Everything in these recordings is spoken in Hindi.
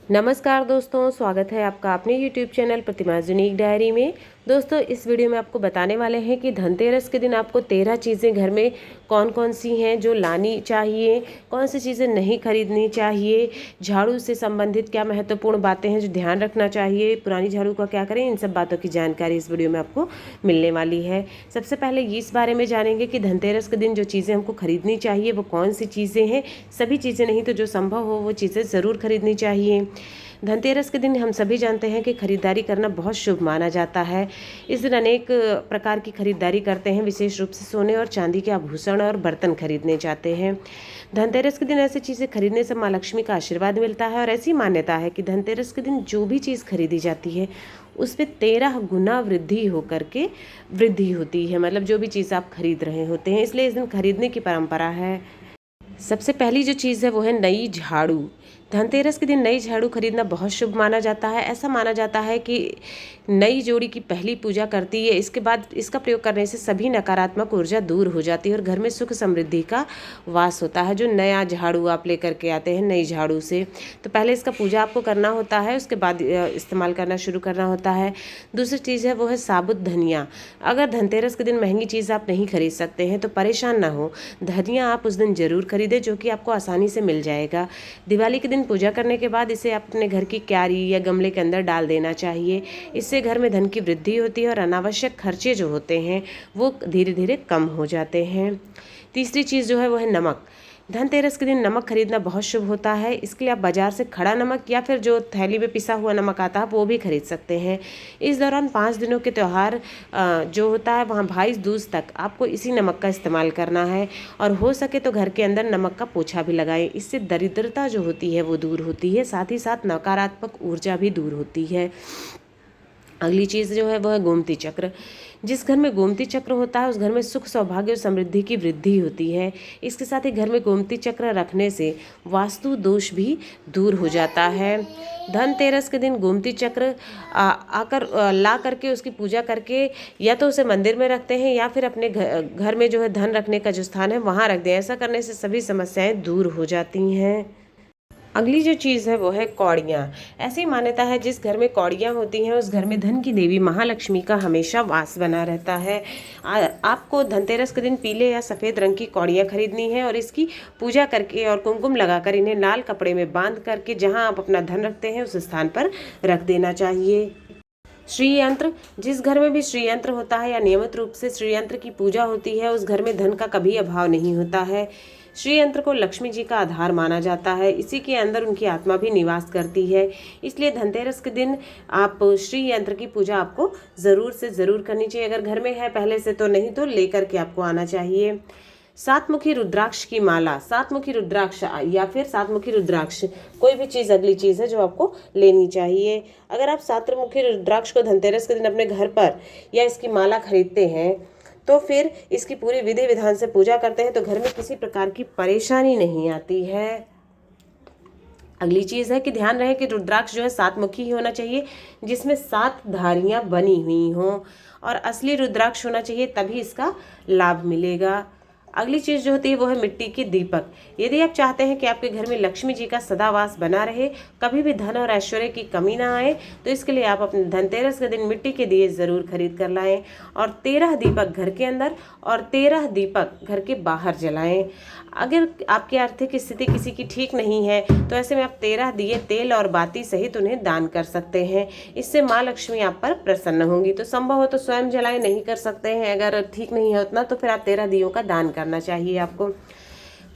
नमस्कार दोस्तों, स्वागत है आपका अपने YouTube चैनल प्रतिमा यूनिक डायरी में। दोस्तों, इस वीडियो में आपको बताने वाले हैं कि धनतेरस के दिन आपको 13 चीज़ें घर में कौन कौन सी हैं जो लानी चाहिए, कौन सी चीज़ें नहीं खरीदनी चाहिए, झाड़ू से संबंधित क्या महत्वपूर्ण बातें हैं जो ध्यान रखना चाहिए, पुरानी झाड़ू का क्या करें, इन सब बातों की जानकारी इस वीडियो में आपको मिलने वाली है। सबसे पहले इस बारे में जानेंगे कि धनतेरस के दिन जो चीज़ें हमको खरीदनी चाहिए वो कौन सी चीज़ें हैं। सभी चीज़ें नहीं तो जो संभव हो वो चीज़ें ज़रूर खरीदनी चाहिए। धनतेरस के दिन हम सभी जानते हैं कि खरीदारी करना बहुत शुभ माना जाता है। इस दिन अनेक प्रकार की खरीदारी करते हैं, विशेष रूप से सोने और चांदी के आभूषण और बर्तन खरीदने जाते हैं। धनतेरस के दिन ऐसी चीज़ें खरीदने से माँ लक्ष्मी का आशीर्वाद मिलता है और ऐसी मान्यता है कि धनतेरस के दिन जो भी चीज़ खरीदी जाती है उसमें 13 गुना वृद्धि होकर के वृद्धि होती है। मतलब जो भी चीज़ आप खरीद रहे होते हैं, इसलिए इस दिन खरीदने की परंपरा है। सबसे पहली जो चीज़ है वो है नई झाड़ू। धनतेरस के दिन नई झाड़ू खरीदना बहुत शुभ माना जाता है। ऐसा माना जाता है कि नई जोड़ी की पहली पूजा करती है, इसके बाद इसका प्रयोग करने से सभी नकारात्मक ऊर्जा दूर हो जाती है और घर में सुख समृद्धि का वास होता है। जो नया झाड़ू आप लेकर के आते हैं नई झाड़ू से, तो पहले इसका पूजा आपको करना होता है, उसके बाद इस्तेमाल करना शुरू करना होता है। दूसरी चीज़ है वो है साबुत धनिया। अगर धनतेरस के दिन महंगी चीज़ आप नहीं खरीद सकते हैं तो परेशान ना हो, धनिया आप उस दिन ज़रूर खरीदें जो कि आपको आसानी से मिल जाएगा। दिवाली के दिन पूजा करने के बाद इसे अपने घर की क्यारी या गमले के अंदर डाल देना चाहिए। इससे घर में धन की वृद्धि होती है और अनावश्यक खर्चे जो होते हैं वो धीरे धीरे कम हो जाते हैं। तीसरी चीज़ जो है वो है नमक। धनतेरस के दिन नमक खरीदना बहुत शुभ होता है। इसके लिए आप बाज़ार से खड़ा नमक या फिर जो थैली में पिसा हुआ नमक आता है वो भी खरीद सकते हैं। इस दौरान 5 दिनों के त्यौहार जो होता है वहाँ भाई दूज तक आपको इसी नमक का इस्तेमाल करना है और हो सके तो घर के अंदर नमक का पोछा भी लगाएं। इससे दरिद्रता जो होती है वो दूर होती है, साथ ही साथ नकारात्मक ऊर्जा भी दूर होती है। अगली चीज़ जो है वह है गोमती चक्र। जिस घर में गोमती चक्र होता है उस घर में सुख, सौभाग्य और समृद्धि की वृद्धि होती है। इसके साथ ही घर में गोमती चक्र रखने से वास्तु दोष भी दूर हो जाता है। धनतेरस के दिन गोमती चक्र ला करके उसकी पूजा करके या तो उसे मंदिर में रखते हैं या फिर अपने घर में जो है धन रखने का जो स्थान है वहाँ रख दें। ऐसा करने से सभी समस्याएं दूर हो जाती हैं। अगली जो चीज़ है वो है कौड़ियाँ। ऐसी मान्यता है जिस घर में कौड़ियाँ होती हैं उस घर में धन की देवी महालक्ष्मी का हमेशा वास बना रहता है। आपको धनतेरस के दिन पीले या सफ़ेद रंग की कौड़ियाँ खरीदनी है और इसकी पूजा करके और कुमकुम लगाकर इन्हें लाल कपड़े में बांध करके जहाँ आप अपना धन रखते हैं उस स्थान पर रख देना चाहिए। श्री यंत्र। जिस घर में भी श्री यंत्र होता है या नियमित रूप से श्री यंत्र की पूजा होती है उस घर में धन का कभी अभाव नहीं होता है। श्री यंत्र को लक्ष्मी जी का आधार माना जाता है, इसी के अंदर उनकी आत्मा भी निवास करती है। इसलिए धनतेरस के दिन आप श्री यंत्र की पूजा आपको ज़रूर से ज़रूर करनी चाहिए। अगर घर में है पहले से तो नहीं तो लेकर के आपको आना चाहिए। सातमुखी रुद्राक्ष की माला, सातमुखी रुद्राक्ष या फिर सातमुखी रुद्राक्ष कोई भी चीज़ अगली चीज़ है जो आपको लेनी चाहिए। अगर आप सातमुखी रुद्राक्ष को धनतेरस के दिन अपने घर पर या इसकी माला खरीदते हैं तो फिर इसकी पूरी विधि विधान से पूजा करते हैं तो घर में किसी प्रकार की परेशानी नहीं आती है। अगली चीज़ है कि ध्यान रहे कि रुद्राक्ष जो है 7 मुखी ही होना चाहिए, जिसमें 7 धारियां बनी हुई हों और असली रुद्राक्ष होना चाहिए, तभी इसका लाभ मिलेगा। अगली चीज़ जो होती है वो है मिट्टी के दीपक। यदि आप चाहते हैं कि आपके घर में लक्ष्मी जी का सदावास बना रहे, कभी भी धन और ऐश्वर्य की कमी ना आए, तो इसके लिए आप अपने धनतेरस के दिन मिट्टी के दिए ज़रूर खरीद कर लाएं और 13 दीपक घर के अंदर और 13 दीपक घर के बाहर जलाएं। अगर आपकी आर्थिक स्थिति किसी की ठीक नहीं है तो ऐसे में आप 13 दिए तेल और बाती सहित उन्हें दान कर सकते हैं। इससे माँ लक्ष्मी आप पर प्रसन्न होंगी। तो संभव हो तो स्वयं जलाएं, नहीं कर सकते हैं अगर ठीक नहीं है उतना तो फिर आप 13 दियों का दान करना चाहिए आपको।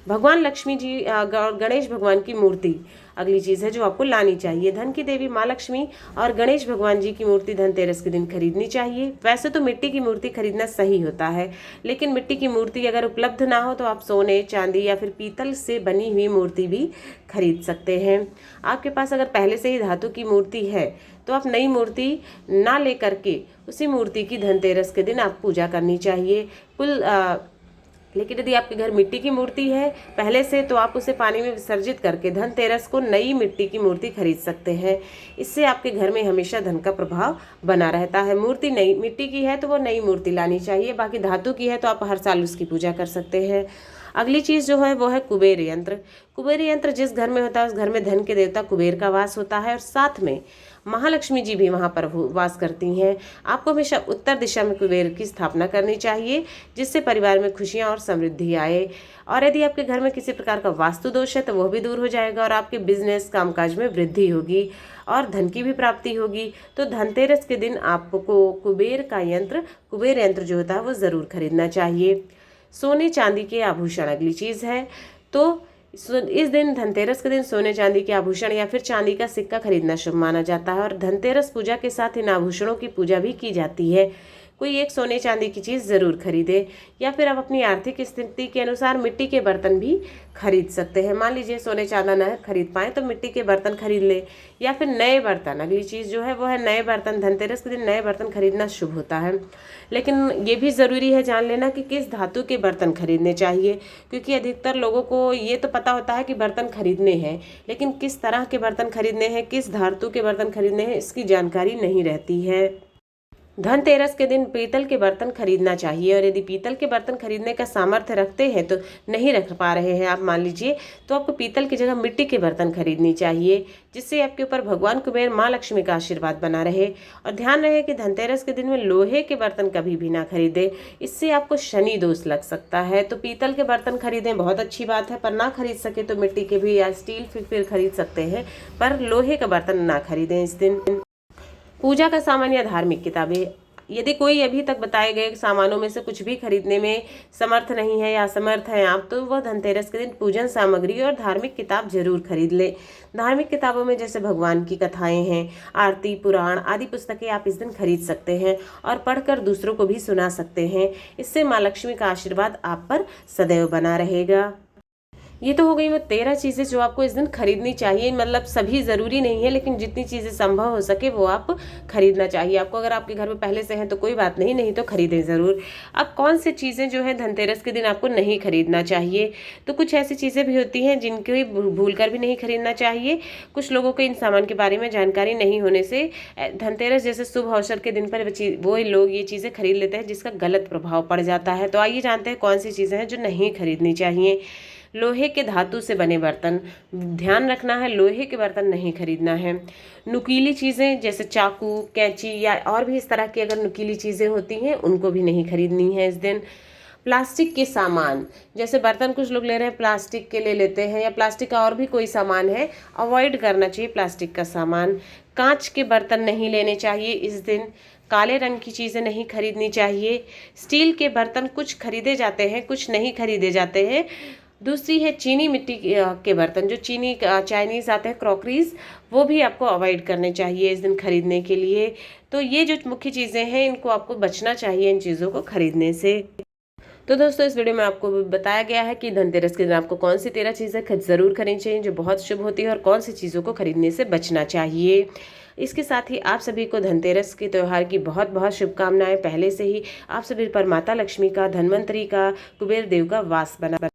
भगवान लक्ष्मी जी और गणेश भगवान की मूर्ति अगली चीज़ है जो आपको लानी चाहिए। धन की देवी माँ लक्ष्मी और गणेश भगवान जी की मूर्ति धनतेरस के दिन खरीदनी चाहिए। वैसे तो मिट्टी की मूर्ति खरीदना सही होता है, लेकिन मिट्टी की मूर्ति अगर उपलब्ध ना हो तो आप सोने, चांदी या फिर पीतल से बनी हुई मूर्ति भी खरीद सकते हैं। आपके पास अगर पहले से ही धातु की मूर्ति है तो आप नई मूर्ति ना ले करके उसी मूर्ति की धनतेरस के दिन आप पूजा करनी चाहिए। लेकिन यदि आपके घर मिट्टी की मूर्ति है पहले से तो आप उसे पानी में विसर्जित करके धनतेरस को नई मिट्टी की मूर्ति खरीद सकते हैं। इससे आपके घर में हमेशा धन का प्रभाव बना रहता है। मूर्ति नई मिट्टी की है तो वो नई मूर्ति लानी चाहिए, बाकी धातु की है तो आप हर साल उसकी पूजा कर सकते हैं। अगली चीज़ जो है वो है कुबेर यंत्र। कुबेर यंत्र जिस घर में होता है उस घर में धन के देवता कुबेर का वास होता है और साथ में महालक्ष्मी जी भी वहाँ पर वास करती हैं। आपको हमेशा उत्तर दिशा में कुबेर की स्थापना करनी चाहिए, जिससे परिवार में खुशियाँ और समृद्धि आए। और यदि आपके घर में किसी प्रकार का वास्तु दोष है तो वह भी दूर हो जाएगा और आपके बिजनेस कामकाज में वृद्धि होगी और धन की भी प्राप्ति होगी। तो धनतेरस के दिन आपको कुबेर का यंत्र, कुबेर यंत्र जो होता है वो ज़रूर खरीदना चाहिए। सोने चांदी के आभूषण अगली चीज़ है। तो इस दिन धनतेरस के दिन सोने चांदी के आभूषण या फिर चांदी का सिक्का खरीदना शुभ माना जाता है और धनतेरस पूजा के साथ इन आभूषणों की पूजा भी की जाती है। कोई एक सोने चांदी की चीज़ ज़रूर खरीदे या फिर आप अपनी आर्थिक स्थिति के अनुसार मिट्टी के बर्तन भी खरीद सकते हैं। मान लीजिए सोने चांदा न खरीद पाए तो मिट्टी के बर्तन खरीद ले या फिर नए बर्तन। अगली चीज़ जो है वो है नए बर्तन। धनतेरस के दिन नए बर्तन खरीदना शुभ होता है, लेकिन ये भी ज़रूरी है जान लेना कि किस धातु के बर्तन खरीदने चाहिए, क्योंकि अधिकतर लोगों को ये तो पता होता है कि बर्तन खरीदने हैं, लेकिन किस तरह के बर्तन खरीदने हैं, किस धातु के बर्तन खरीदने हैं, इसकी जानकारी नहीं रहती है। धनतेरस के दिन पीतल के बर्तन खरीदना चाहिए और यदि पीतल के बर्तन खरीदने का सामर्थ्य रखते हैं तो नहीं रख पा रहे हैं आप मान लीजिए, तो आपको पीतल की जगह मिट्टी के बर्तन खरीदनी चाहिए, जिससे आपके ऊपर भगवान कुबेर माँ लक्ष्मी का आशीर्वाद बना रहे। और ध्यान रहे कि धनतेरस के दिन में लोहे के बर्तन कभी भी ना खरीदे, इससे आपको शनि दोष लग सकता है। तो पीतल के बर्तन खरीदें, बहुत अच्छी बात है, पर ना खरीद सके तो मिट्टी के भी या स्टील फिर खरीद सकते हैं, पर लोहे का बर्तन ना खरीदें इस दिन। पूजा का सामान या धार्मिक किताबें, यदि कोई अभी तक बताए गए सामानों में से कुछ भी खरीदने में समर्थ नहीं है या असमर्थ हैं आप, तो वह धनतेरस के दिन पूजन सामग्री और धार्मिक किताब जरूर खरीद ले। धार्मिक किताबों में जैसे भगवान की कथाएं हैं, आरती, पुराण आदि पुस्तकें आप इस दिन खरीद सकते हैं और पढ़कर दूसरों को भी सुना सकते हैं। इससे माँ लक्ष्मी का आशीर्वाद आप पर सदैव बना रहेगा। ये तो हो गई वो 13 चीज़ें जो आपको इस दिन खरीदनी चाहिए। मतलब सभी ज़रूरी नहीं है, लेकिन जितनी चीज़ें संभव हो सके वो आप खरीदना चाहिए आपको। अगर आपके घर में पहले से हैं तो कोई बात नहीं, नहीं तो खरीदें ज़रूर। अब कौन सी चीज़ें जो है धनतेरस के दिन आपको नहीं खरीदना चाहिए, तो कुछ ऐसी चीज़ें भी होती हैं जिनकी भूल कर भी नहीं खरीदना चाहिए। कुछ लोगों को इन सामान के बारे में जानकारी नहीं होने से धनतेरस जैसे शुभ अवसर के दिन पर वो लोग ये चीज़ें खरीद लेते हैं, जिसका गलत प्रभाव पड़ जाता है। तो आइए जानते हैं कौन सी चीज़ें हैं जो नहीं खरीदनी चाहिए। लोहे के धातु से बने बर्तन, ध्यान रखना है लोहे के बर्तन नहीं खरीदना है। नुकीली चीज़ें जैसे चाकू, कैंची या और भी इस तरह की अगर नुकीली चीज़ें होती हैं उनको भी नहीं खरीदनी है इस दिन। प्लास्टिक के सामान जैसे बर्तन कुछ लोग ले रहे हैं प्लास्टिक के ले लेते हैं, या प्लास्टिक का और भी कोई सामान है, अवॉइड करना चाहिए प्लास्टिक का सामान। कांच के बर्तन नहीं लेने चाहिए इस दिन। काले रंग की चीज़ें नहीं खरीदनी चाहिए। स्टील के बर्तन कुछ खरीदे जाते हैं, कुछ नहीं खरीदे जाते हैं। दूसरी है चीनी मिट्टी के बर्तन, जो चीनी चाइनीज़ आते हैं क्रॉकरीज, वो भी आपको अवॉइड करने चाहिए इस दिन खरीदने के लिए। तो ये जो मुख्य चीज़ें हैं इनको आपको बचना चाहिए इन चीज़ों को खरीदने से। तो दोस्तों इस वीडियो में आपको बताया गया है कि धनतेरस के दिन आपको कौन सी 13 चीज़ें ज़रूर खरीदनी चाहिए जो बहुत शुभ होती है और कौन सी चीज़ों को खरीदने से बचना चाहिए। इसके साथ ही आप सभी को धनतेरस के त्यौहार की बहुत बहुत शुभकामनाएं। पहले से ही आप सभी पर माता लक्ष्मी का, धन्वंतरी का, कुबेर देव का वास बना